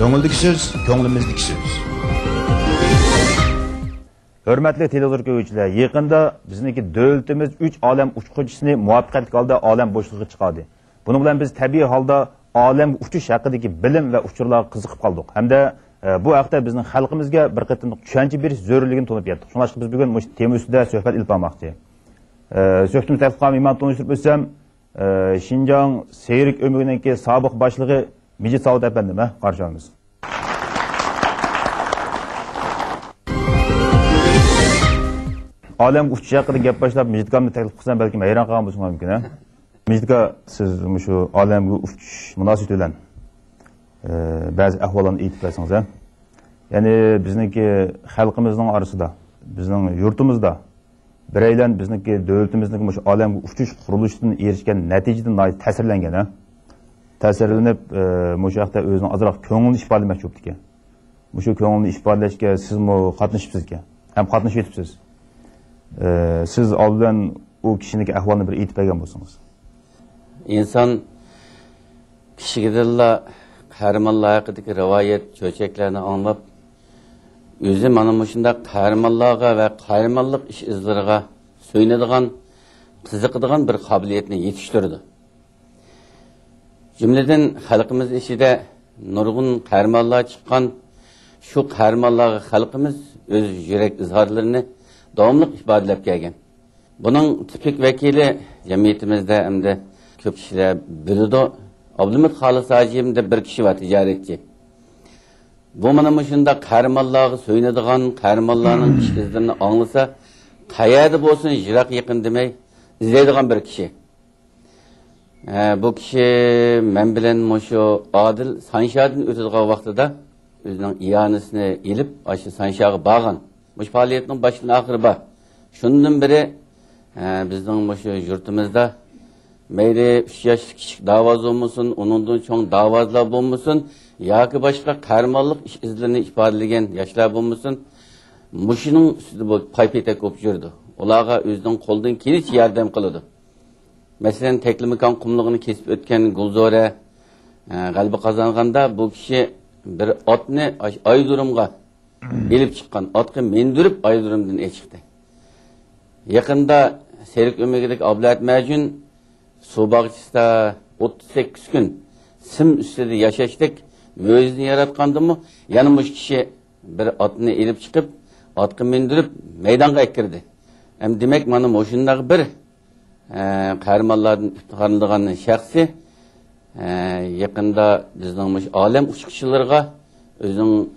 Көңілдік сөз, көңіліміздік сөz. Hörmətli televizor görüşçülər, yaxında bizniki dövlətimiz 3 aləm uçquchisini muvaffaqiyatli halda aləm boşluğuna çıxardı. Bunun bilan biz təbii halda aləm uçuş haqidagi bilim və uçurlarga qiziqib qaldıq. Hamda bu haqda bizning xalqimizga bir qatimliq tushuncha berish zarurligini tunib yetdik. Shuningdek biz bugun mush tema ustida suhbat ilib bormoqchi. Söhbətimiz təqdim iman tanıştırıb ötsəm, Şinjan Seyrik ömrününki sabiq başlığı Micit Savut efendime qarşılamız. Alem uçuş haqida gap boshlab Mijitkamni taklif qilsam balki hayron qolgan bo'lishim mumkin. Mijitka, siz shu olamga uchish munosabati bilan ba'zi ahvollarni aytib bersangiz. Ya'ni bizniki xalqimizning orasida, bizning yurtimizda biraylar bizniki davlatimizning shu olamga uchish qurilishidan erishgan natijadan ta'sirlangan. Ta'sirlanib, shu haqda o'zining azroq ko'nglini ifodalamoqchi bo'ldi ekan. Shu ko'nglini ifodalashga sizmi qatnashibsiz ekan? Ham qatnashib o'tibsiz. Siz oldin o kişinin ahvalını bir aytib bergan bo'lsangiz. İnsan kişiga qahramonlar haqidagi rivoyat, cho'chaklarni anglab, o'zi mana shunday qahramonlarga va qahramonlik ish izlariga so'ynadigan, qiziqadigan bir qobiliyatni yetishtirdi. Jumladan xalqimiz ichida nurg'un qahramonlar chiqqan, shu qahramonlarga xalqimiz o'z yurak izhorlarini davomli ifodalab kelgan. Buning tipik vakili jamiyatimizda hamda ko'p kishilar biladi. Abdulmut Xolis Hojim deb bir kishi va tijoratchi. Bu mana shunday qahramonlarga so'ynadigan, qahramonlarning ish izlarini anglasa, qayerda bo'lsin yiroq yaqin demay izlaydigan bir kishi. Bu kishi men bilan shu Odil Sanshadan o'tadigan vaqtida o'zining iyonisini elib, shu Sanshaga borgan. Bu faaliyetinin başından ahırı var. Şundan beri bizden şu yurtumuzda meyli 3 yaş küçük davaz olmasın, onundan çok davazlar olmasın, ya ki başka kahramanlık iş izlerini ifadeleyen yaşlar olmasın, muşunun üstünde bu paypetek kopuşurdu. Olağa özden koldan kiliç yardım kılıdı. Mesela Teklimikan kumluğunu kesip ötken Gulzore galiba kazanğanda bu kişi bir atını ay durumga elip çıkan atqı mendürüp aydırımdan çıktı. Yakında Serik Ömürgedeki Ablahat Mecun Sobağçı'da 38 gün sim üstede yaşaştık. Müezzini yaratkandı mı? Yanılmış kişi bir atını elip çıkıp atqı mendürüp meydana ekirdi. Hem demek bana moşundaki bir kahramanlardan iftiharlandığı şahsi yakında bizden alem uçukçularına özün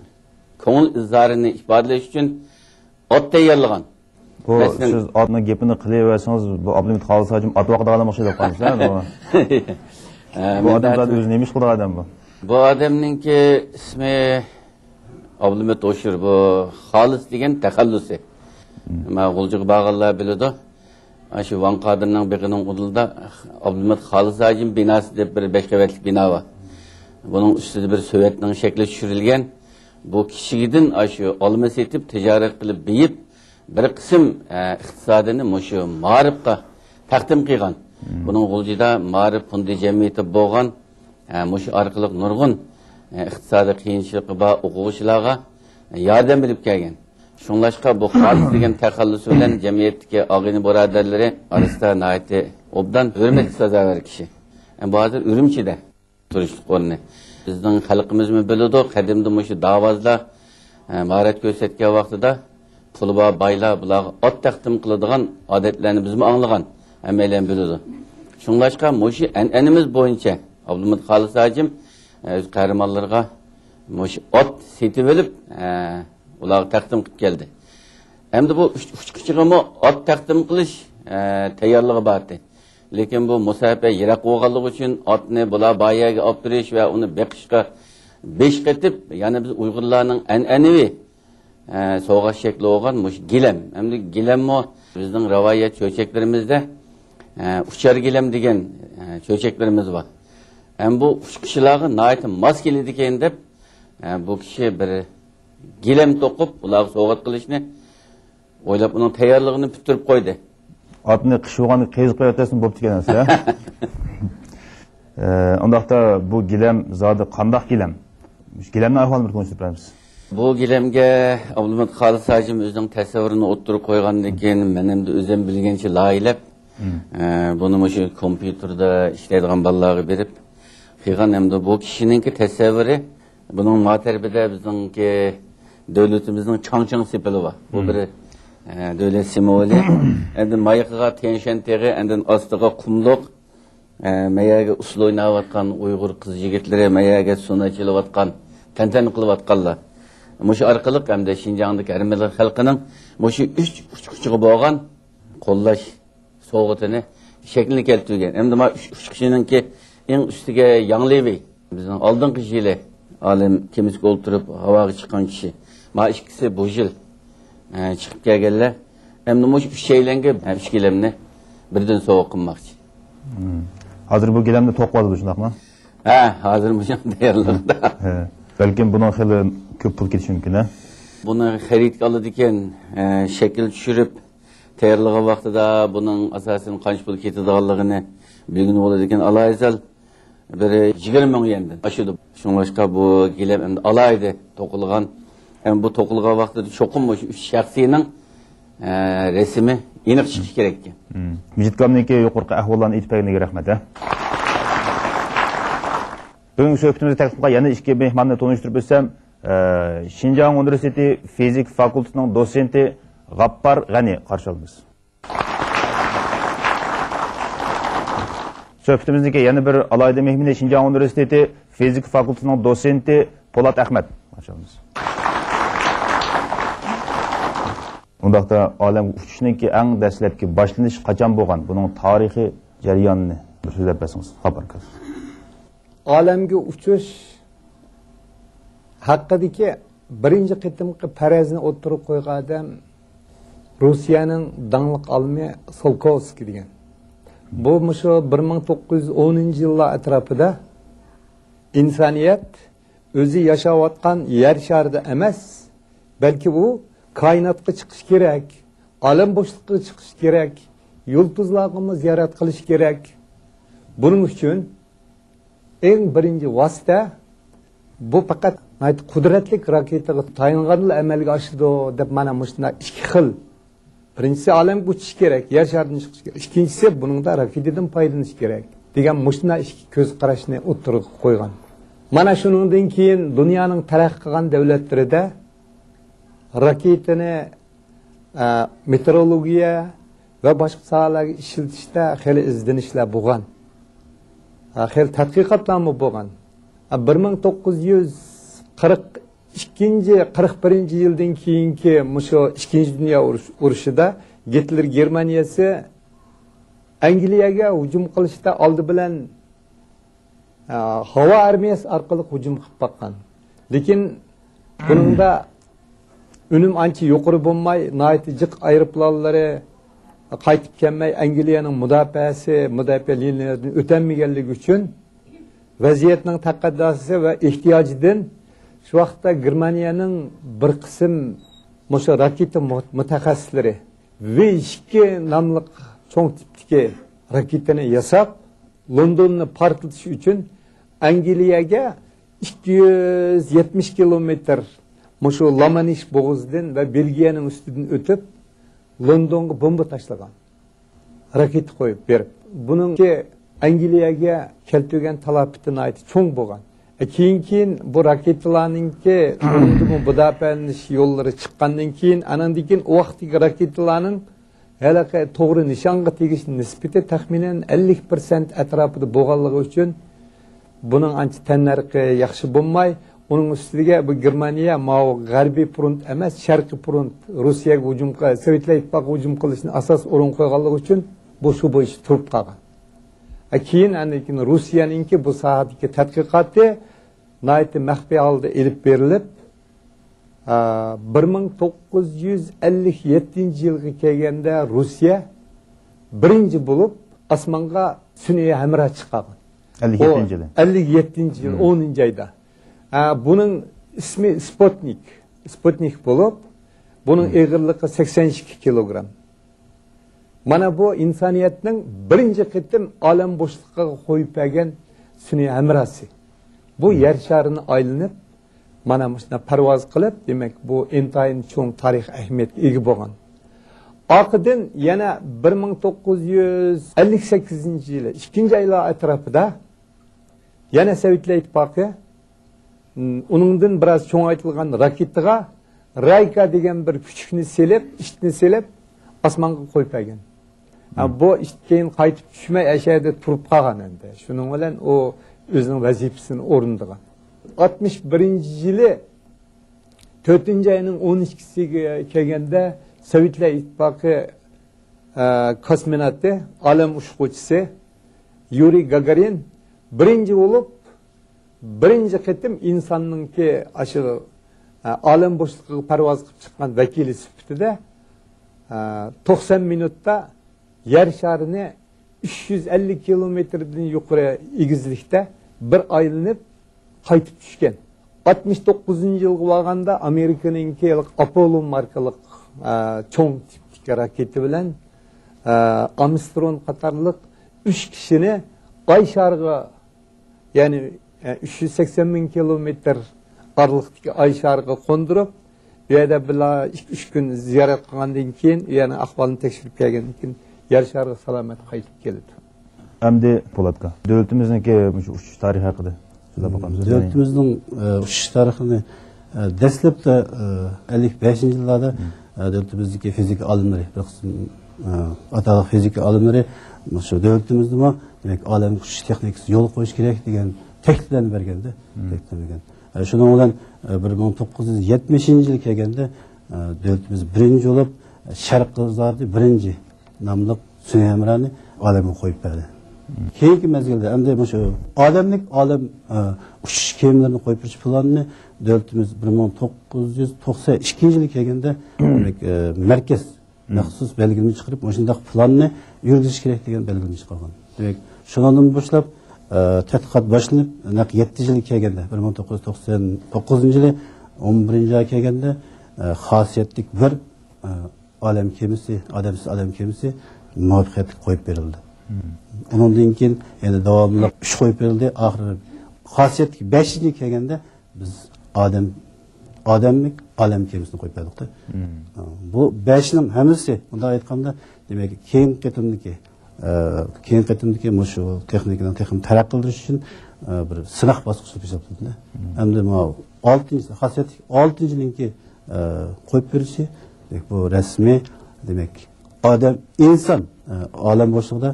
ko'ngil izlarini ifodalash uchun ot tayyorlagan. Bu siz otning gapini qilaversangiz, bu Abdulmut Xolis Hojim ot vaqtida o'xshaydi qolmishlar. Bu odamlar o'zi nima ish qilgan odam bu? Bu odamningki ismi Abdulmut Oshur, bu Xolis degan taxallusi. Nima G'uljiga bag'anlar biladi. Shu Van Qodirning beqining udulda Abdulmut Xolis Hojim binosi deb bir 5 qavatli bino bor. Buning ustida bir sovetning shakli tushirilgan. Bu kişiden aşı olma setip ticaret kılıp beyip bir kısım iktisadını muşu marifqa takdim kıygan. Bunun G'uljida marif fundi cemiyeti boğan muşu arkalık nurgun iktisadi kıyınçılığı ba okuvuşlarga yardım bilip kelgen. Şunlaşka bu Xolis degan takallus bilen cemiyetteki ağini buraderleri arasında naiti obdan hürmet sazaver kişi. Bu hazır Ürümçi'de turistlik ornu. Bizden halkımız mı bildi, kadimde muşu davazla maharet gösterken vaxtıda pulba, bayla, bular at takdim kılıdığan adetlerini biz mi anlayan emeylen bildi. Şunlaşka muşu enimiz boyunca Abdulmut Xolis Hojim öz kahramanlarga muşu at seti verip ular takdim kılıp geldi. Hem de bu üç küçüğümü at takdim kılış tayyorlığı vardı. Lekin bu musafaha yiroq bo'lganligi uchun otni bular bayaga olib berish va uni beqishga 5 qatib, ya'ni biz Uyg'urlarning an'anaviy sovg'a shakli bo'lgan mush gilam. Hamda gilammo bizning rivoyat cho'chaklarimizda uchar gilam degan cho'chaklarimiz bor. Ham bu uch kishilarga nihoyat mos keladi ekan deb bu kishi bir gilam to'qib ularga sovg'at qilishni o'ylab uning tayyorligini bitirib qo'ydi. Atını qışıvağını qeyz qo'yatasın bo'pti ekansiz, Ondaqda bu gilam zodi qandaq gilam? gilamning ahvolini bir konuştirib beramiz. Bu gilamga Abdulmat Xolis hojim o'zining tasavvurini o'ttirib qo'ygandan keyin men ham o'zim bilgancha loyilab buni shu kompyuterda ishlaydigan bolalarga berib qilgan hamda bu kishiningki tasavvuri buning motaribida bizningki davlatimizning chang sepili bor. Bu bir davlat simvoli. Endi mayiqiga tenshantegi, endi ostiga qumliq, mayaga usul o'ynayotgan Uyg'ur qiz yigitlari, mayaga suna chelayotgan, tantana qilayotganlar. Mush orqali hamda Xinjiangdagi har millat xalqining mush uch uchiga bo'lgan qo'llash so'g'itini shaklini keltirgan. Endi ma uch kishiningki eng ustiga Yanglivi bizning oldingi yili olim kemisga o'ltirib havoga chiqqan kishi. Ma ikkisi bu yil chiqib kelganlar. Endi mush uch shaylarga uch gilamni birdan sovg'a qilmoqchi. Hozir bu gilamni to'qqiz shundaqmi? Ha, hozir bu tayyorlig'ida. Balkim buning xili ko'p pul ketishi mumkin, ha? Buni xaridga oladi ekan, shakl tushirib tayyorlagan vaqtida buning asosan qancha pul ketadiganligini bilgin bo'ladi ekan. Alayzal bir 20 ming yendan oshadi. Shunlashqa bu gilam endi alaydi to'qilgan. Endi bu to'qilgan vaqtida cho'qim shu uch shaxsiyning rasmi aniq chiqishi kerak ekan. Mijitkamniki yuqorqi ahvollarni aytib berganiga rahmat, ha. Bugungi suhbatimizda taklifga yana ikki mehmonni tanishtirib o'tsam, Xinjiang Universiteti fizik fakultetining dotsenti G'appar G'ani qarshi olamiz. Suhbatimizdagi yana bir alohida mehmon Xinjiang Universiteti fizik fakultetining dotsenti Po'lat Ahmad qarshi olamiz. Undaqda olam uchishningki eng dastlabki boshlanish qachon bo'lgan, buning tarixiy jarayonini so'zlab bersangiz, xabar qilasiz. Olamga uchish haqidagi birinchi qitimqi parazni o'ttirib qo'ygan odam Rossiyaning dangliq olimi Solkovskiy degan. Bu musho 1910-yillar atrofida insoniyat o'zi yashayotgan yer sharida emas, balki u koinotga chiqish kerak, olam bo'shligiga chiqish kerak, yulduzlarni ziyorat qilish kerak. Buning uchun eng birinchi vosita bu faqat qudratli raketaga tayanganlar amalga oshdi deb mana shunday ikki xil. Birinchisi olamga uchish kerak, yer sharidan chiqish kerak. Ikkinchisi buningda raketadan foydalanish kerak degan shunday ikki ko'z qarashni o'ttirib qo'ygan. Mana shuningdan keyin dunyoning taraqqiy qilgan davlatlarida raketani meteorologiya va boshqa sohalarga ishlatishda xeli izlanishlar bo'lgan. Xel tadqiqotlar bo'lgan. 1942-41 yildan keyingi musho 2-dunyo urushida Gitler Germaniyasi Angliyaga hujum qilishda oldi bilan havo armiyasi orqali hujum qilib boqqan. Lekin buningda unum ancha yuqori bo'lmay, nihoyatda jiq aeroplanlari qaytib kelmay Angliyaning mudofaa liniyalaridan o'tolmaganligi uchun vaziyatning taqaddasi va ehtiyojidan shu vaqtda Germaniyaning bir qism musho raketa mutaxassislari V2 nomli cho'ng tipdagi raketani yasab Londonni portlatish uchun Angliyaga 270 kilometr musho Lamanish bo'g'zidan va Belgiyaning ustidan o'tib Londonga bomba tashlagan. Raketa qo'yib berib. Buningki Angliyaga keltirgan talabati aytib cho'ng bo'lgan. Keyin bu raketalarningki Londonga mudofaalanish yo'llari chiqqandan keyin anandikin u vaqtdagi raketalarning halaqa to'g'ri nishonga tegish nisbati taxminan 50% atrofida bo'lganligi uchun buning ancha tanlarqi yaxshi bo'lmay, uning ustiga bu Germaniya g'arbiy front emas, sharqiy front Rossiyaga hujum qilib, Sovetlar ittifoqiga hujum qilishni asos o'rin qo'yganligi uchun bu shu bo'yicha turib qolgan. Keyin Rossiyaningki bu sohadagi tadqiqoti nihoyatda maxfiy holda elib berilib 1957-yilga kelganda Rossiya birinchi bo'lib osmonga sun'iy hamroh chiqargan. 57-yil. 57-yil 10-oyda. Bunun ismi Sputnik bo'lib, bunun egirligi 82 kilogram. Mana bu insoniyatning birinchi qitim olam bo'shligiga qo'yib bergan sun'iy hamrohi. Bu yer sharini aylanib mana shuna parvoz qilib, demak bu intayin cho'ng tarix ahamiyatga ega bo'lgan. Orqadan yana 1958-yili 2-oylar atrofida yana Sovetlar Ittifoqi uningdan biroz cho'ngaytirilgan raketaga Rayka degan bir kuchukni ishni selib osmonga qo'yib qo'ygan. Bu ish keyin qaytib tushmay ashada turib qolgan endi. Shuning bilan u o'zining vazifasini o'rindagan. 61-yili 4-oyning 12-siga kelganda Sovetlar Ittifoqi kosmonavti, olam ushuvchisi Yuriy Gagarin birinchi bo'lib, birinchi qitim insonningki aşı olam bo'shligiga parvoz qilib chiqqan vakili sifatida 90 minutda yer sharini 350 kilometrdan yuqori egizlikda bir aylanib qaytib tushgan. 69-yilga borganda Amerikaninki Apollo markali cho'ng tipdagi raketa bilan Armstrong qatorliq 3 kishini ay shariga, ya'ni 380 ming kilometr oraliqdagi ay shariga qo'ndirib, bu yerda bilan 2-3 kun ziyorat qilgandan keyin, ya'ni ahvolini tekshirib kelgandan keyin yer shariga salomat qaytib keldi. Endi Po'latga davlatimizniki shu uchish tarixi haqida so'zlab boqamiz. Davlatimizning uchish tarixini dastlabda 55-yillarda davlatimizdagi fizika olimlari, bir qism ataliq fizika olimlari shu davlatimizda demak olam uchish texnikasi yo'l qo'yish kerak degan takliflarni berganda, shuning bilan 1970-yil kelganda davlatimiz birinchi bo'lib Sharq qizlarni birinchi nomli sunamrani olamga qo'yib berdi. Keyingi mezgilda endi shu odamlik olam uchish kemalarini qo'yib berish planini davlatimiz 1992-yil kelganda demak markaz maxsus belgilama chiqarib, o'shunday planni yurgizish kerak degan belgilama chiqargan. Demak, shundan boshlab tadqiqot boshlanib, 7-yil kelganda 1999-yili 11-oy kelganda xosiyatli bir olam kemasi, odamsiz olam kemasi muvaffaqiyatli qo'yib berildi. Undan keyin endi davomli ish qo'yib berildi. Oxiri xosiyatli 5-yil kelganda biz odamlik olam kemasini qo'yib berdik. Bu 5ning hammasi unda aytganda, demak keyin qatimdagi shu texnikani taraqqi qilish uchun bir sinaq bosqichi hisoblanadi. Endi bu 6-yilniki qo'yib berishi, bu rasmiy demak odam inson olam boshlig'ida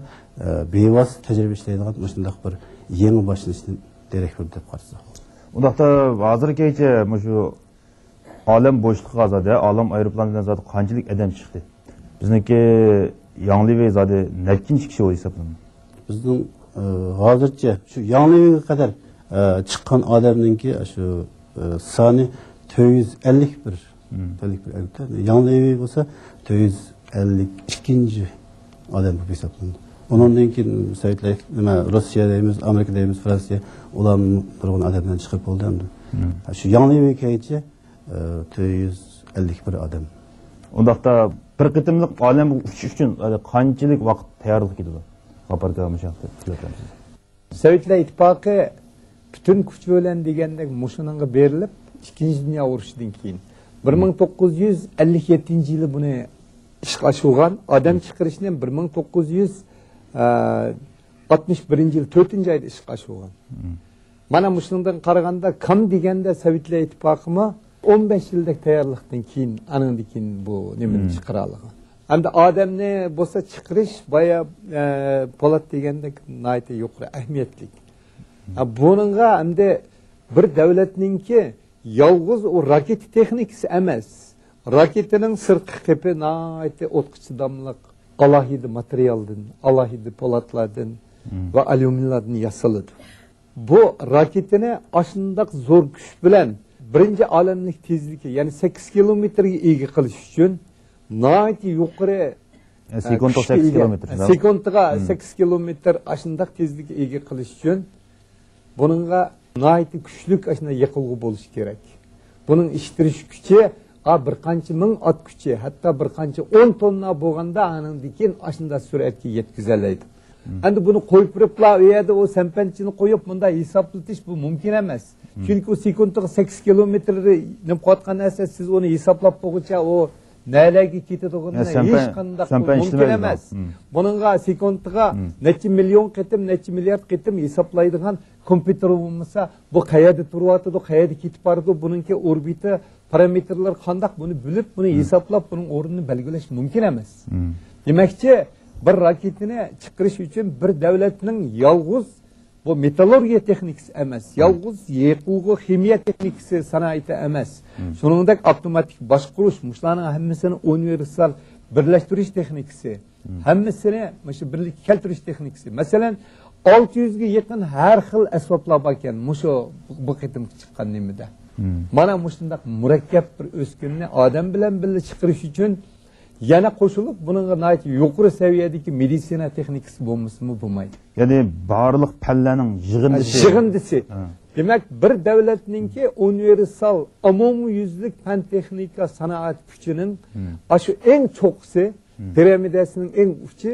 bevos tajriba ishlaydigan shunday bir yangi boshlanishdan derak bo'ldi deb qarasak. Undaqda hozirgacha shu olam bo'shliqqa azada, olam aeroplanidan zot qanchalik odam chiqdi? Bizniki Yangliviy zodi nechinchi kishi bo'lib hisoblanadi? Bizning hozircha shu Yangliviyga qadar chiqqan odamninki shu soni 451. Yangliviy bo'lsa 452 odam bo'lib hisoblanadi. Ondan keyin Sovetlar, Rossiya deymiz, Amerika deymiz, Fransiya, ular nurg'un odamdan chiqib bo'ldi endi. Shu Yangliviy keyicha 451 odam. Undaqda bir qitimliq olamga uchish uchun qanchalik vaqt tayyorlik ketadi? Xabarda mushaqat qilyapsiz. Sovetlar Ittifoqi butun kuch bilan degandek mushuninga berilib, 2-Dunyo urushidan keyin 1957-yili buni ishga oshirgan, odam chiqarishni 1961-yil 4-oyda ishga oshirgan. Mana mushundan qaraganda kam deganda Sovetlar Ittifoqimi 15 yillik tayyorlikdan keyin anandan keyin bu nimani chiqaralgan. Endi odamni bo'lsa chiqarish boya Po'lat degandek nayta yuqori ahamiyatli. Buningga endi bir davlatningki yolg'iz o raketa texnikasi emas. Raketaning sirtqi qipi nayta o'tqich chidamliq alohida materialdan, alohida po'latlardan va alyuminlardan yasaladi. Bu raketani ashundaq zo'r kuch bilan birinchi olamlik tezligi, ya'ni 8 kilometrga ega qilish uchun nayta yuqori sekundga 8 kilometr. Sekundga 8 kilometr ashundaq tezlikka ega qilish uchun buningga nayta kuchlik ashuna yiqilg'i bo'lishi kerak. Buning ishtirish kuchi bir qancha ming ot kuchi, hatto bir qancha 10 tonna bo'lganda anandan keyin ashunda suratga yetkaziladi. Endi bunu koyup biripla o yerde o sempençini koyup bunda hesaplatış bu mümkün emas. Çünkü o sekundiga 8 kilometrleri nem qo'yatgan narsa siz onu hesaplab bo'lguncha o nelarga ketadiganini hech qanday mumkin emas. Buningga sekundiga necha million qitim, necha milliard qitim hesaplaydigan kompyuter bo'lmasa, bu qayerda turyapti, qayerda ketib boradi, buningki orbiti, parametrlar qanday buni bilib, buni hesaplab, buning o'rnini belgilash mumkin emas. Demakchi, bir raketini chiqarish uchun bir davlatning yolg'iz bu metallurgiya texnikasi emas, yolg'iz yiqilg'i ximiya texnikasi sanoati emas. Shuningdek avtomatik boshqarish, mushlarning hammasini universal birlashtirish texnikasi, hammasini mana birlik keltirish texnikasi. Masalan, 600 ga yaqin har xil asboblar bor ekan, mushu bu qitim chiqqan nimada. Mana mushundaq murakkab bir o'skunni odam bilan birga chiqarish uchun yana qo'shilib, buningga yuqori saviyadagi meditsina texnikasi bo'lmasmi bo'lmaydi. Ya'ni barliq fanlarning yig'indisi. Demak, bir davlatningki universal umumyuzlik fan texnika sanoat kuchining shu eng cho'qisi, piramidasining eng uchi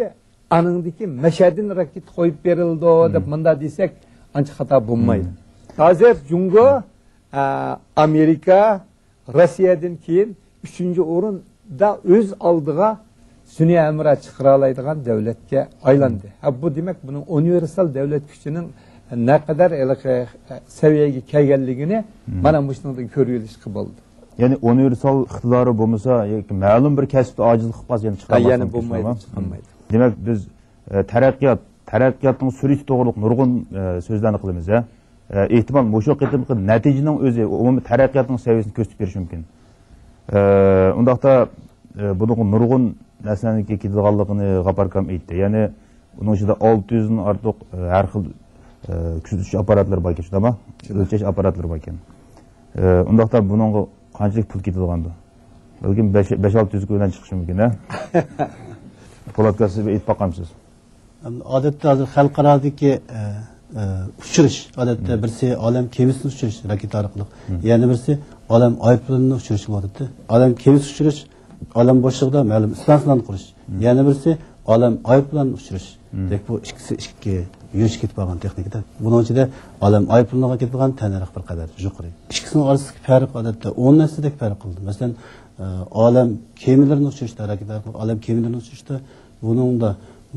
anındaki Meşhed'in raket koyup berildi deb mında desek ancha xato bo'lmaydi. Hozir Jungo, Amerika, Rossiyadan keyin 3-o'rinda o'z oldiga sun'iy amra chiqara oladigan davlatga aylandi. Bu demak buning universal davlat kuchining naqadar saviyaga kelganligini mana shundan ko'rib bo'ldi. Yani universal iqtidori bo'lmasa, yoki ma'lum bir kasbda ojizlik qilsa yana chiqolmaydi. Demek biz taraqqiyotning surati to'g'riliq nurg'un so'zlarni qilamiz. Ehtimol o'sha qitimqi natijaning o'zi umumiy taraqqiyotning saviyasini ko'rsatib berishi mumkin. Undaqda buning nurg'un narsalarga ketadiganligini G'aparkam aytdi. Ya'ni buning ichida 600 dan ortiq har xil kuzatish apparatlari bor ekan, shundami? O'lchash apparatlari bor ekan. Undaqda buning qanchalik pul ketadigandir? Balkim 5-600 ga chiqishi mumkin, ha? Po'latkasi aytib boqamsiz. Odatda hozir xalqarodagi uchirish, odatda birisi olam kemisini uchirish raketa orqali, yana birisi olam aeroplanini uchirish odatda. Olam kemisi uchirish, olam boshlig'ida ma'lum stansiyalarni qurish. Yana birisi olam aeroplanini uchirish. Dek bu ikki yurish ketib qolgan texnikada. Buning ichida olam aeroplaniga ketgan tanarix bir qadar yuqori. Ikkisining orasidagi farq odatda 10 narsadek farq qildi. Masalan, olam kemilarini uchirishda, raketa olam kemilarini uchirishda buningda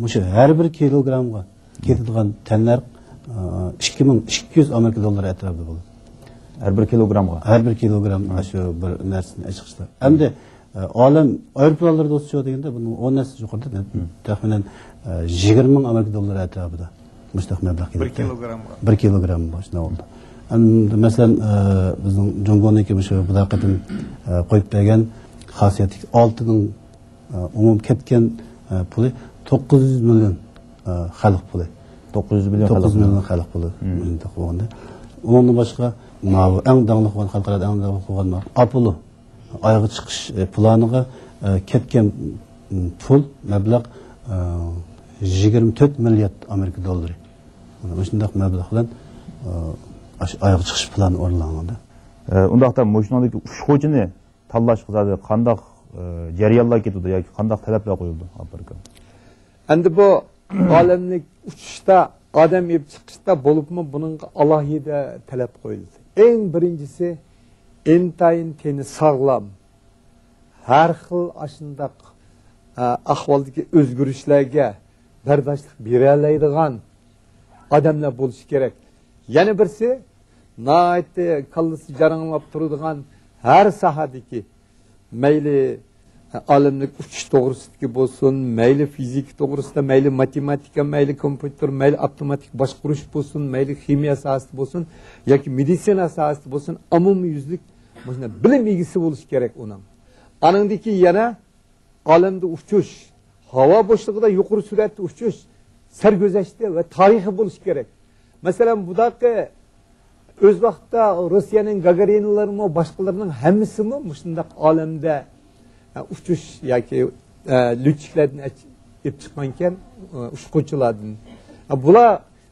mushu har bir kilogramga ketadigan tanlar 2200 Amerika dollari atrofida bo'ladi. Har bir kilogramga. Har bir kilogram shu bir narsani chiqishda. Hamda olam aeroplanlarda o'sishi deganda buning 10 narsa yuqorida taxminan 20,000 Amerika dollari atrofida mustaq mablag' keladi. 1 kilogramga. 1 kilogram boshida oldi. Masalan, bizning Jungoniki shu budaqatin qo'yib bergan xosiyati oltining umum ketgan puli 900 million xalq puli. 900 million xalq puli. Undan boshqa eng dangli bo'lgan xalqaro eng dangli bo'lgan Apollo oyga chiqish planiga ketgan pul mablag' 24 milliard Amerika dollari. Shunday mablag' bilan oyga chiqish plani o'rnalganda. Undaqda mo'shnodagi ushquvchini tanlash qiladi, qanday jarayonlar ketdi yoki qanday talablar qo'yildi Amerika? Endi bu olamlik uchishda, odam yeb chiqishda bo'libmi buning alohida talab qo'yildi. Eng birinchisi intayin teni sog'lom, har xil ashundaq ahvoldagi o'zgarishlarga bardoshlik bera oladigan odamlar bo'lishi kerak. Yana birisi nayte kallasi jaranglab turadigan har sohadagi mayli olimlik uchish to'g'risidagi bo'lsin, mayli fizik to'g'risida, mayli matematika, mayli kompyuter, mayli avtomatik boshqarish bo'lsin, mayli ximiya sohasida bo'lsin yoki meditsina sohasida bo'lsin, umumyuzlik mana bilim egasi bo'lishi kerak uning. Aningdiki yana olamda uchish, havo bo'shlig'ida yuqori sur'atda uchish, sarguzashti va tarihi bo'lishi kerak. Masalan, budaqi o'z vaqtida Rossiyaning Gagarinlarimi, boshqalarning hammasimi shundaq olamda uchish yoki lutchiklardan olib chiqqan ekan, ushquvchilardan. Bular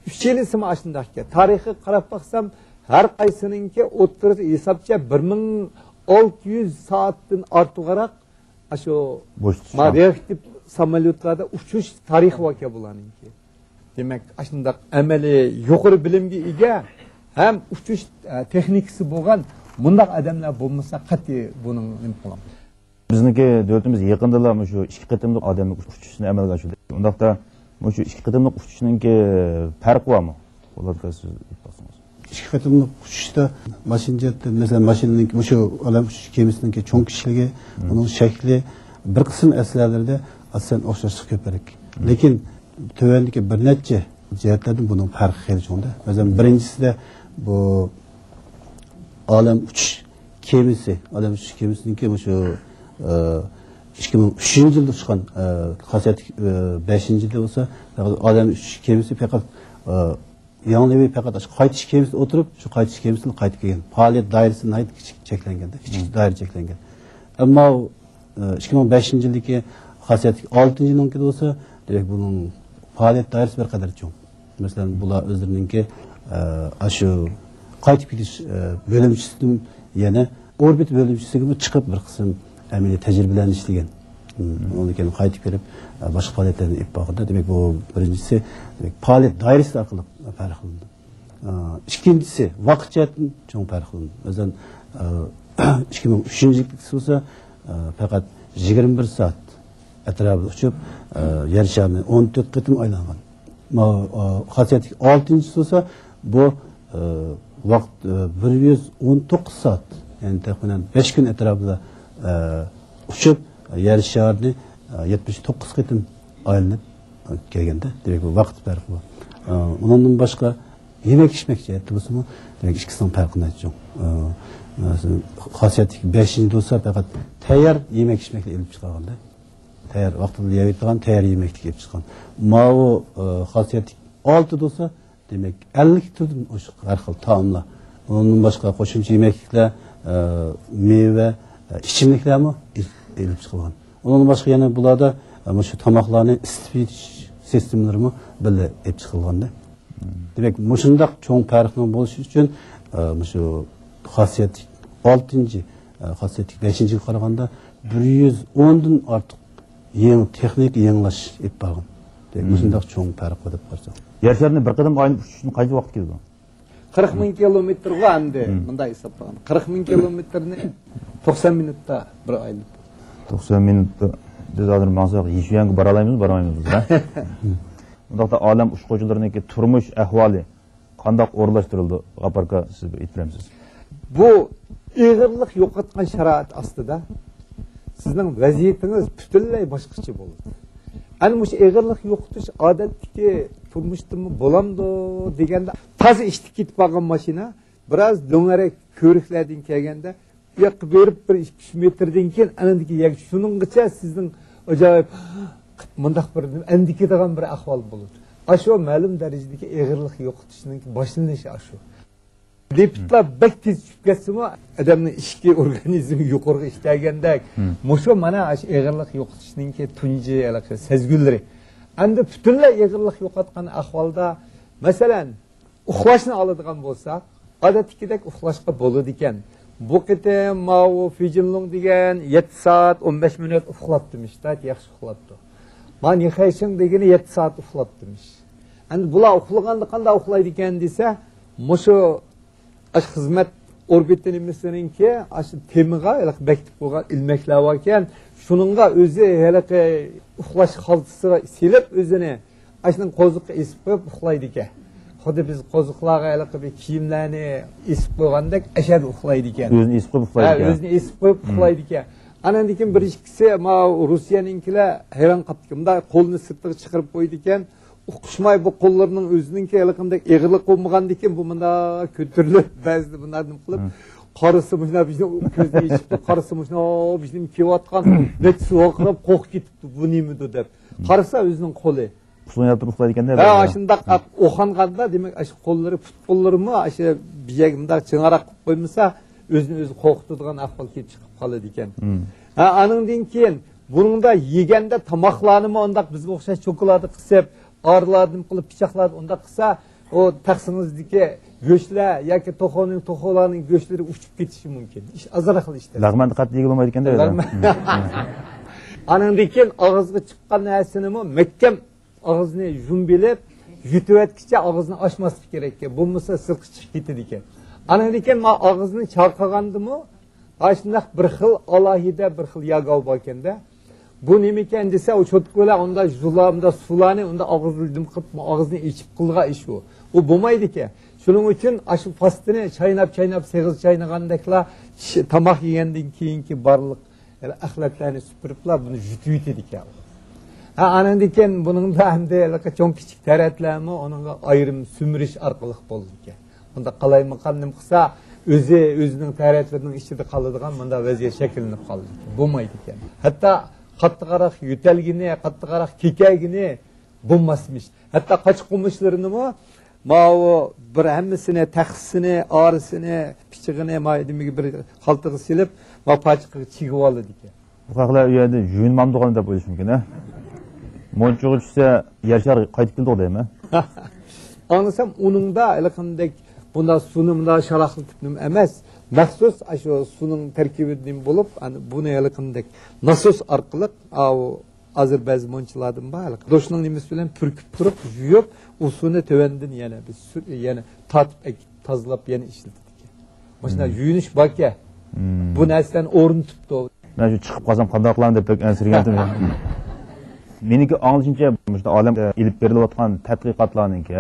uchchilisimi shundaq ekan. Tarixiga qarab baxsam, har qaysininki o'ttirib hisobcha 1600 soatdan ortiqroq shu reaktiv samolyotlarda uchish tarixi voqea bularninki. demak shundoq amaliy yuqori bilimga ega ham uchish texnikasi bo'lgan bundoq odamlar bo'lmasa qat'iy buning nima qilamiz. Bizniki davlatimiz yaqindala shu ikki qitimliq odamlik uchishni amalga oshirdi. Undaqda shu ikki qitimliq uchishninki farqi bormi? Ularga siz aytsangiz. ikki qatimliq uchishda mashinjatda masalan mashinaning shu alam uchish kemasining cho'ng kishiligi, uning shakli bir qism asarlarda aslida o'xshashlik ko'parak. Lekin tövendeki bir neçe cihetlerden bunun farkı xeyli çoğunda. Mesela birincisi de bu alem uçuş kemisi, alem uçuş kemisinin ki bu şu 2003 yılda çıkan hasiyet 5. yılda olsa alem uçuş kemisi fakat yanılıyor fakat kayıtış kemisi oturup şu kayıtış kemisini kayıt gelgen. Faaliyet dairesinin ait küçük çeklengen, küçük daire çeklengen. Ama 2005 yıldaki hasiyet 6. yılınki de olsa demek bunun faaliyet dairesi bir kadar çok. Mesela bular özlerininki aşı kayıt gidiş bölümcüsünün yine orbit bölümcüsü gibi çıkıp bir kısım emeli tecrübelerini işleyen. Onu kendi kayıt verip başka faaliyetlerini ip bakında demek bu birincisi demek faaliyet dairesi arkalık farklı. İkincisi vakit cihetin çok farklı. Mesela 2003. yıllık olsa fakat 21 saat etrafı uçup yer şarını 14 kıtım aylangan. Hasiyetlik 6. olsa bu vakt 119 saat yani takriben 5 gün etrafında uçup yer şarını 79 kıtım aylanıp gelgende. Demek bu vakt farkı var. Ondan başka yemek içmek ciheti bu mu? Demek ikisinin farkını açacağım. Hasiyetlik 5. olsa fakat tayar yemek içmekle elip çıkarganda. Tayar vaktinde yiyip tayar yemeklik yiyip çıkan. Mao hasiyetlik 6 olsa demek 50 türden her xil taamla. Onun başka qo'shimcha yemeklikler, meyve, içimlikler mi elip çıkan. Onun başka yana bularda şu tamaklarını isitib sistemleri mi böyle elip çıkılganda. Demek mushundaq cho'ng farqning bo'lishi uchun şu hasiyetlik 6. hasiyetlik 5. yil qaraganda 110 dan ortiq yeni texnik yenilash ep bargan. Demek mushundaq cho'ng farq deb qarasam. Yer sharini bir qadam aylanib uchish uchun qancha vaqt keldi? 40 ming kilometrga endi bunday hisoblagan. 40 ming kilometrni 90 minutda bir aylanib. 90 minutda biz hozir maqsad yeshuyanga bora olamizmi, bora olmaymiz, ha? Undaqda olam ushquvchilariniki turmush ahvoli qanday o'rlashtirildi? G'afarka siz aytib berasiz. Bu ig'irlik yo'qotgan sharoit ostida sizning vaziyatingiz butunlay boshqacha bo'ladi. Ana shu ig'irlik yo'qotish odatdagi turmushdami bo'lamdi deganda toza ishtik ketib qolgan mashina biroz do'ngarak ko'riklardan kelganda bu yoqqa berib bir 2 metrdan keyin anandagi shuninggacha sizning ajoyib mundaq bir andikadigan bir ahvol bo'ladi. Ashu ma'lum darajadagi ig'irlik yo'qotishning boshlanishi ashu. Lepitlar bek tez tushib ketsa-mu, odamning ichki organizmi yuqoriga ishlaganda, mushu mana ash ig'irlik yo'qotishning tunji sezgullari. Endi butunlay ig'irlik yo'qotgan ahvolda, masalan, uxlashni oladigan bo'lsa, odatdagidek uxlashga bo'ladi ekan. Bu qitim Mao Fijinlong degan 7 soat 15 minut uxlatdimish, yaxshi uxlatdi. Men yixaysing degani 7 soat uxlatdimish. Endi bular uxlaganda qanday uxlaydi ekan desa, mushu aş xizmat orbitinimisninki aş temiga bekitib qo'ygan ilmaklar bor ekan, shuningga o'zi haliqi uxlash xaltasiga silib o'zini ashning qo'ziqqa esib qo'yib uxlaydi ekan. Xuddi biz qo'ziqlarga haliqi bir kiyimlarni esib qo'ygandek ashad uxlaydi ekan. O'zini esib qo'yib uxlaydi ekan. O'zini esib qo'yib uxlaydi ekan. Andan keyin bir ikkisi ma Rossiyaninkilar hayron qoldi. Bunda qo'lni sirtiga chiqarib qo'ydi ekan. Uquşmay bu qo'llarining o'zininki haliqindek ig'irlik bo'lmagandan keyin bu menda ko'tarilib ba'zida bunlarni qilib qarasa mashina bizni ko'zni yechib qarasa mashina bizni kiyotgan netsi oqirib qo'q ketibdi bu nimidi deb qarasa o'zining qo'li uxlayib turib uxlaydi ekanda. Ha shundaq o'xanganda demak ash qo'llari futbollarimi ash biyagimda ching'araq qilib qo'ymasa o'zini o'zi qo'rqitadigan ahvol kelib chiqib qoladi ekan. Ha aningdan keyin buningda yeganda tomoqlarni undaq bizga o'xshash chokolada qilib ağırladım qilib pichoqlarni unda qilsa o taqsingizdagi go'shtlar yoki to'xolarning go'shtlari uchib ketishi mumkin. Ish azroq ishlar. Lag'manda qattiq yegilmaydi ekanda. Anandan keyin og'izga chiqqan narsanimi mahkam og'izni yumbilib yutuvatkicha og'zini ochmaslik kerak ekan. Bo'lmasa silqi chiqib ketadi ekan. Ana ekan, men og'zini chaqagandimi, ashundoq bir xil alohida bir xil yagov bor ekanda. Bu nima ekan desa, o cho'tko'lar unda zulamda sulani unda og'zini qilib, og'zini ichib qilgan ish u. U bo'lmaydi ekan. Shuning uchun shu pastini chaynab seg'iz chaynagandaklar tomoq yegandan keyingi barliq axlatlarni supuriblar, buni yutib yetadi ekan. Ha, ana ekan buningda hamda cho'ng kichik taratlarmi, onunga ayrim sumirish orqali bo'ldi ekan. Bunda qalaymagan nima qilsa, o'zining taratlarining ichida qoladigan bunda vaziyat shakllanib qoldi. Bo'lmaydi ekan. Hatto qattiqroq yutalgini, qattiqroq kekagini bo'lmasmish. Hatto qochiq qo'mishlarini Mao bir hammasini, taxsini, orisini, pichig'ini, maydimiga bir xaltaga silib, va pachiqqa chigib oldi ekan. Bu haqlar u yerda yuyinmamdigan deb o'ylash mumkin, ha? Monchug'i tushsa, yashar qaytib keldi deyman. Anlasam, uningda qanday bunda suni bunda sharaqlatib emas, maxsus shu suning tarkibidan bo'lib, buni qanday nasos orqali hozir ba'zi monchilardan bor. Do'shning nimasi bilan purkib turib, yuyib, u suvni tövandin yana biz yana tatib tozalab yana ishlatdik. Mana yuyinish baka. Bu narsadan o'rnitibdi. Men shu chiqib qolsam qanday qilaman deb pek ansirgandim. Meniki anglashimcha, shu olam ilib berilayotgan tadqiqotlarningki,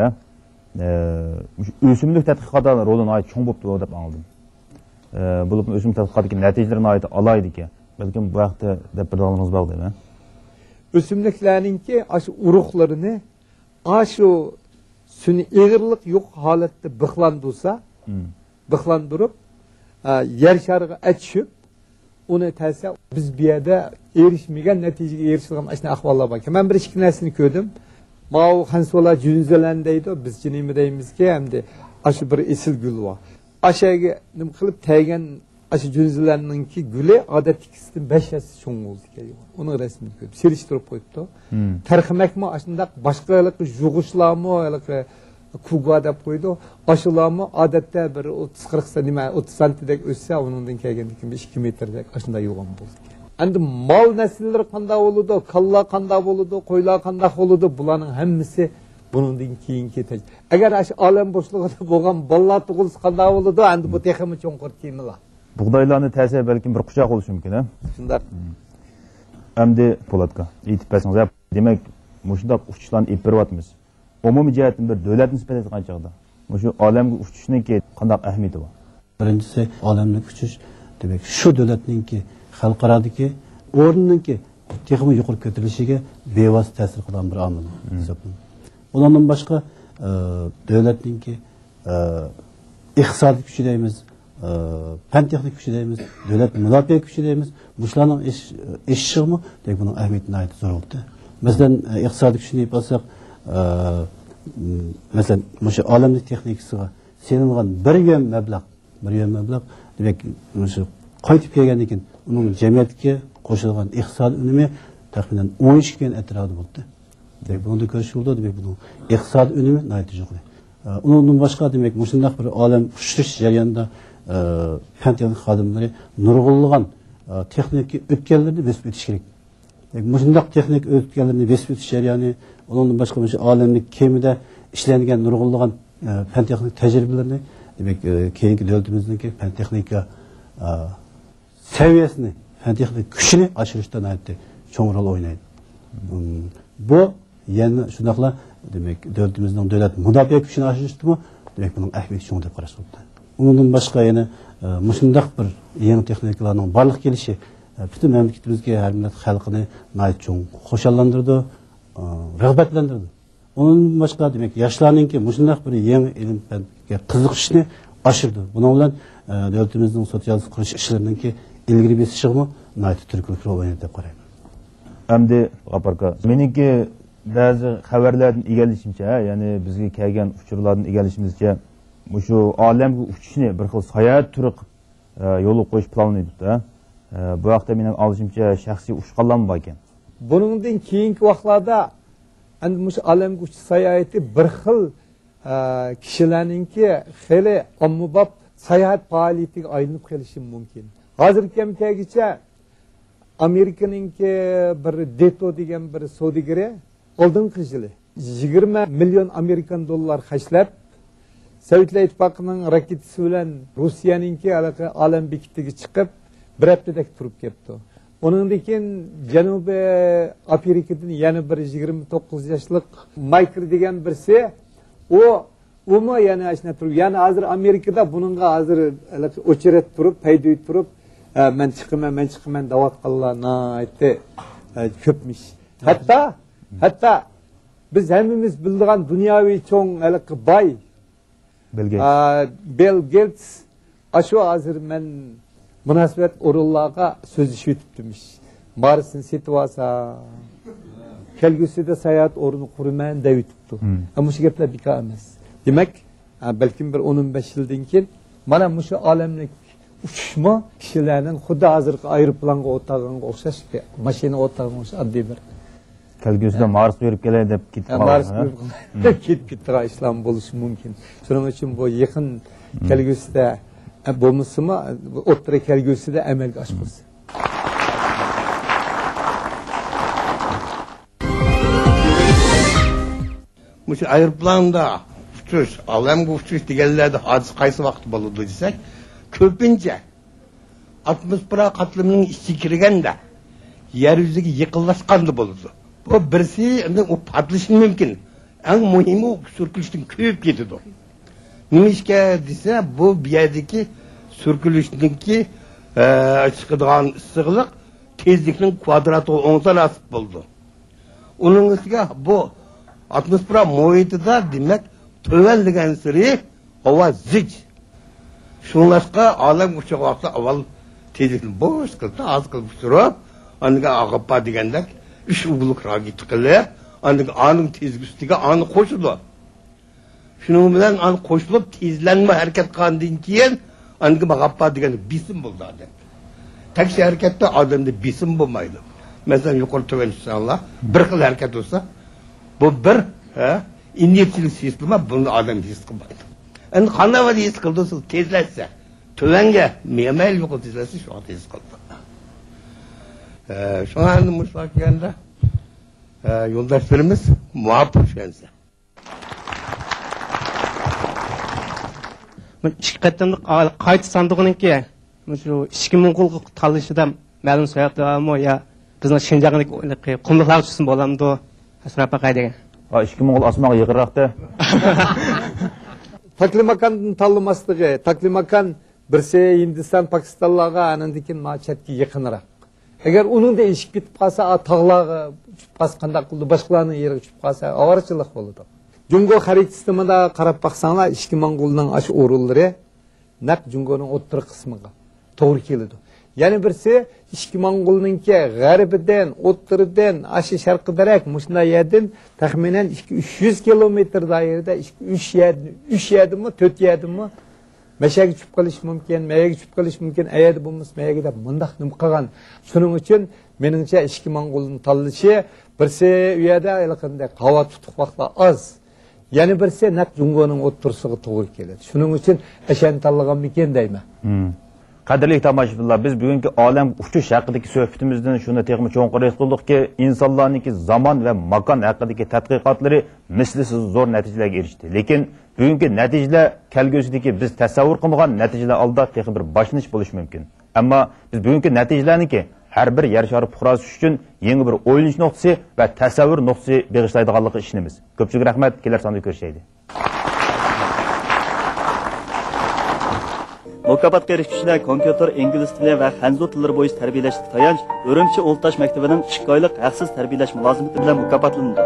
o'simlik tadqiqotlari rolini ayt cho'ng bo'lib deb angladim. Bu o'simlik tadqiqotidagi natijalarini ayt olaydi ekan. Balkim bu vaqtda deb bilganimiz bor deyman. O'simliklarningki shu urug'larini shu suni egirlik yo'q holatda bixlandirib, yer shariga achishib, uni ta'sa biz bu yerda erishmagan natijaga erishilgan ashna ahvollar bor. Men bir ikki narsani ko'rdim. Mao Hansola Junzalan deydi, biz nima deymizki, hamda shu bir esil gul bor. Ashaga nima qilib taygan shu junzalarningki guli odatdagidan 5 yaş cho'ng bo'ldi ekan. Uni rasmini ko'rib, serishtirib qo'yibdi. Tarximakmi ashundaq boshqa yug'ishlarmi, kuga deb qo'ydi. Ashularmi odatda bir 30 santidek o'ssa, uningdan kelgandan keyin 2 metrdek ashunday yo'g'on bo'ldi. Endi mol nasllari qanday bo'ladi, kalla qanday bo'ladi, qo'ylar qanday bo'ladi, bularning hammasi buningdan keyin ketadi. Agar shu olam bo'shlig'ida bo'lgan bolalar tug'ilsa qanday bo'ladi, endi bu texmi cho'nqir temalar. Bug'doylarni ta'sir balkim bir quchoq bo'lishi mumkin, ha? Shunday. Endi Po'latga aytib bersangiz, demak, mushundaq uchishlarni olib beryapmiz. Umumiy jihatdan bir davlat nisbati qanchaqda? Shu olamga uchishningki qanday ahamiyati bor? Birinchisi, olamga uchish demak, shu davlatningki xalqarodagi o'rniningki texnik yuqori ko'tarilishiga bevosita ta'sir qilgan bir omil hisoblanadi. Undan boshqa davlatningki iqtisodiy kuchi deymiz, fan texnik kuchi deymiz, davlat mudofaa kuchi deymiz. Bularning ishshimi demak buning ahamiyatini aytib zo'r bo'ldi. Masalan, iqtisodiy kuchni olsak, masalan, o'sha olamlik texnikasiga selingan bir yem mablag' demak, o'sha qaytib kelgandan keyin uning jamiyatga qo'shilgan iqtisodiy unumi taxminan 12 million atrofida bo'ldi. Demak, buni ko'rish bo'ldi, demak, bu iqtisodiy unumi nihoyatda yuqori. Undan boshqa demak, shunday bir olam ushish jarayonida fan texnik xodimlari nurg'unlagan texnik o'tganlarni besib o'tish kerak. Shunday texnik o'tganlarni besib o'tish jarayoni, undan boshqa o'sha olamlik kemida ishlangan nurg'unlagan fan texnik tajribalarni demak, keyingi davlatimizningki fan texnika saviyasini, fan texnik kuchini oshirishda nihoyatda cho'ng rol o'ynaydi. Bu yana shundaqla demak, davlatimizning davlat mudofaa kuchini oshirishdimi, demak, buning ahamiyati cho'ng deb qarash kerak. Undan boshqa yana shundaq bir yangi texnikalarning barliq kelishi butun mamlakatimizga, har millat xalqini nihoyat cho'ng xo'shallantirdi, rag'batlantirdi. Undan boshqa demak, yoshlarningki shundaq bir yangi ilm fanga qiziqishni oshirdi. Buning bilan davlatimizning sotsial qurish ishlariningki ilgari besishimi nihoyat turklik rol o'ynaydi deb qarayman. Endi aparka, meniki ba'zi xabarlardan egallashimcha, ya'ni bizga kelgan uchurlardan egallashimizcha, shu olamga uchishni bir xil sayohat turi yo'l qo'yish planlanaydi-da. Bu vaqtda mening olishimcha shaxsiy uchqanlar bor ekan. Buningdan keyingi vaqtlarda endi shu olamga uchish sayohati bir xil kishilarningki xeli ommabop sayohat faoliyatiga aylanib qolishi mumkin. Hozirgi kamtagicha Amerikaningki bir Deto degan bir savdogari oldingi yili 20 million Amerikan dollar xarjlab Sovetlar İttifaqının raketasi bilan Rossiyaninki olam bekitiga chiqib bir haftadak turib ketdi. Onundan keyin Janubiy Afrikadan yana bir 29 yoshlik Michael degan birisi Oma yani aşna turib, yani hazır Amerika'da bununla hazır o'chirat turib, paydoy turib, men chiqaman davat qillar, aytdi, ko'pmish. Hatta biz hammamiz bildigan dunyoviy cho'ng boy Bill Gates ashu hazır men munosabat o'rinlarga so'zlashib o'tibdimish. Barisini setib olsa, kelgusida sayohat o'rni quraman deb o'tibdi. Ammo shu gaplar bekor emas. Demek, belki bir 10-15 yıldan keyin mana mushu olamlik uçuşma kişilerinin xuddi hozirgi aeroplanga o'taganga o'xshash, mashina o'taganga o'xshash oddiy bir kelgusida Marsga yurib kelay deb ketib ketib islom bo'lishi mumkin. Shuning uchun bu yaqin kelgusida bo'lmasimi, o'rta kelgusida amalga oshmasin. Mushu aeroplanda uçuş, alamga uçuş deganlarda hozir qaysi vaqt bo'ladi desak, ko'pincha atmosfera qatlamining ichiga kirganda yer yuziga yaqinlashganda bo'ladi. Bu birisi u patlashi mumkin. Eng muhimi u surkilishdan ko'p ketadi. Nimishga desa, bu yerdagi surkilishningki chiqadigan issiqlik tezlikning kvadrati 10 nasib bo'ldi. Uning ustiga bu atmosfera muhitida demak tövendigen siri hava zik. Şunlaşka alam uçak vakti aval tezlikini boş kıldı, az kılıp sürüp, anıga ağıppa degендek, 3 uğuluk ragi tıkılıyor, anın tezgüstüge anı koşuldu. Şunun bilen anı koşulup tezlenme hareket kandın kiyen, anıga ağıppa degендek bisim buldu adam. Tek şey harekette adamda bisim bulmaydı. Mesela yukarı töven inşallah, bir kıl hareket olsa, bu bir, İniyetçilik sistemi bunu adam his kılmaydı. Yani kanava his kıldıysa tezlerse, tövenge memel yok tezlerse şu an his kıldı. Şu an müşakiyende yoldaşlarımız muhabbet şense. Şirketten kayıt sandığının ki, şu 2000 yıllık talışıda məlum soyaqdı ama ya bizden Şinjan'ın kumluklar uçusun bolamdı. Asrapa kaydı. 2000 yıl asmağa yıkırraktı. Taklimakan'ın tanımaslığı, Taklimakan birisi Hindistan, Pakistanlığa anandikin maçetki yakınırak. Eğer onun da eşik bitip kalsa, tağlağı uçup kalsa, kıldı, başkalarının yeri uçup kalsa, avarçılık oldu. Jungo harik sisteminde karab baksanlar, 2000 yılının aşı orulları, nak Jungo'nun otur kısmıga doğru keldi. Yani birisi 2000 yılınki g'arbiden, o'ttirdan, aşı sharqi darak, mushunday yerdan taxminan 300 kilometr doirada 3 yerdimi, 4 yerdimi mashaga tushib qolish mumkin, mayaga tushib qolish mumkin, ayadi bo'lmas, mayaga deb mundaq nim qilgan. Shuning uchun meningcha 2000 yılning tanlashi birisi u yerda qanday havo tutuq vaqtlar az. Yani birisi nak Jungo'nun o'ttirisiga to'g'ri keladi. Shuning uchun ashan tanlagan ekan deyman. Qadrli tomoshabinlar, biz bugungi olam uçuş haqidagi suhbatimizdan shuni texmi cho'nqir qildikki, insonlarning zamon va makon haqidagi tadqiqotlari mislsiz zo'r natijalarga erishdi. Lekin bugungi natijalar kelgusidagi biz tasavvur qilmagan natijalar oldida texmi bir boshlanish bo'lishi mumkin. Ammo biz bugungi natijalarniki har bir yer shari fuqarosi uchun yangi bir o'ylash nuqtasi va tasavvur nuqtasi bag'ishlaydiganligi ishimiz. Ko'pchilik rahmat, kelar sonda ko'rishaydi. Mukofatga erishishlar kompyuter, ingliz tili va xanzu tillari bo'yicha tarbiyalashga tayanch Urumchi O'ltash maktabining 2 oylik haqsiz tarbiyalash mulozimati bilan mukofotlandi.